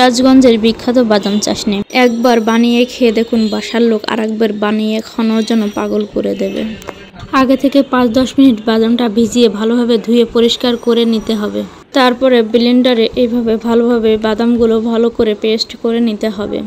রাজগঞ্জের বিখ্যাত বাদাম চাশনি একবার বানিয়ে খেয়ে দেখুন, বাসার লোক আরেকবার বানিয়ে খাওয়ানোর জন্য পাগল করে দেবে। আগে থেকে 5-10 মিনিট বাদামটা ভিজিয়ে ভালোভাবে ধুয়ে পরিষ্কার করে নিতে হবে। তারপরে ব্লেন্ডারে এইভাবে ভালোভাবে বাদামগুলো ভালো করে পেস্ট করে নিতে হবে।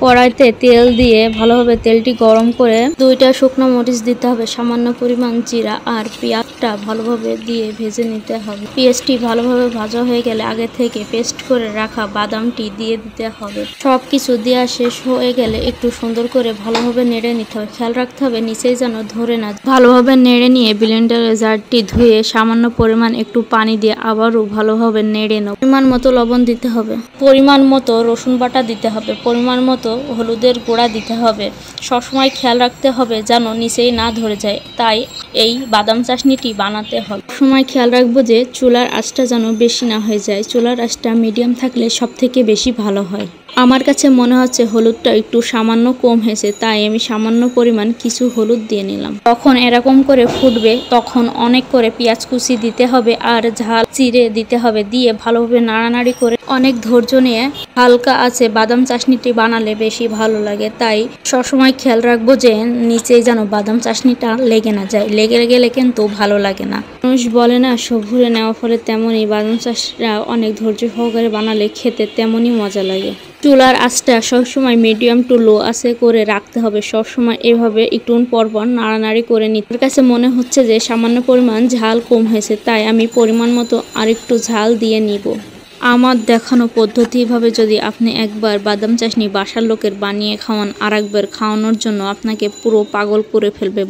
কড়াইতে তেল দিয়ে ভালোভাবে তেলটি গরম করে 2টা শুকনো মরিচ দিতে হবে, সামান্য পরিমাণ জিরা আর পেঁয়াজটা ভালোভাবে দিয়ে ভেজে নিতে হবে। পেঁয়াজটি ভালোভাবে ভাজা হয়ে গেলে আগে থেকে পেস্ট করে রাখা বাদামটি দিয়ে দিতে হবে। সব কিছু দেওয়া শেষ হয়ে গেলে একটু সুন্দর করে ভালোভাবে নেড়ে নিতে হবে। খেয়াল রাখতে হবে নিচেই যেন ধরে না। ভালোভাবে নেড়ে নিয়ে ব্লেন্ডারের জারটি ধুয়ে সামান্য পরিমাণ একটু পানি দিয়ে আবারও ভালোভাবে নেড়ে নেব। পরিমাণ মতো লবণ দিতে হবে, পরিমাণ মতো রসুন বাটা দিতে হবে, পরিমাণ মতো হলুদের গুঁড়া দিতে হবে। সবসময় খেয়াল রাখতে হবে যেন নিচেই না ধরে যায়, তাই এই বাদাম চাশনিটি বানাতে হবে। সবসময় খেয়াল রাখবো যে চুলার আঁচটা যেন বেশি না হয়ে যায়। চুলার আঁচটা মিডিয়াম থাকলে সব থেকে বেশি ভালো হয়। আমার কাছে মনে হচ্ছে হলুদটা একটু সামান্য কম হয়েছে, তাই আমি সামান্য পরিমাণ কিছু হলুদ দিয়ে নিলাম। তখন এরকম করে ফুটবে, তখন অনেক করে পেঁয়াজ কুচি দিতে হবে আর ঝাল চিড়ে দিতে হবে। দিয়ে ভালোভাবে নাড়ানাড়ি করে অনেক ধৈর্য নিয়ে হালকা আছে বাদাম চাশনিটি বানালে বেশি ভালো লাগে। তাই সবসময় খেয়াল রাখবো যে নিচেই যেন বাদাম চাশনিটা লেগে না যায়, লেগে গেলে কিন্তু ভালো লাগে না। মানুষ বলে না, সব ঘুরে নেওয়ার ফলে তেমনই বাদাম চাশনিটা অনেক ধৈর্য সহকারে বানালে খেতে তেমনই মজা লাগে। চুলার আঁচটা সবসময় মিডিয়াম টু লো আঁচে করে রাখতে হবে। সবসময় এভাবে একটু পরপর নাড়ানাড়ি করে নিতে। আমার কাছে মনে হচ্ছে যে সামান্য পরিমাণ ঝাল কম হয়েছে, তাই আমি পরিমাণ মতো আরেকটু ঝাল দিয়ে নিব। আমার দেখানো পদ্ধতিভাবে যদি আপনি একবার বাদাম চাশনি বাসার লোকের বানিয়ে খাওয়ান, আরেকবার খাওয়ানোর জন্য আপনাকে পুরো পাগল করে ফেলবে।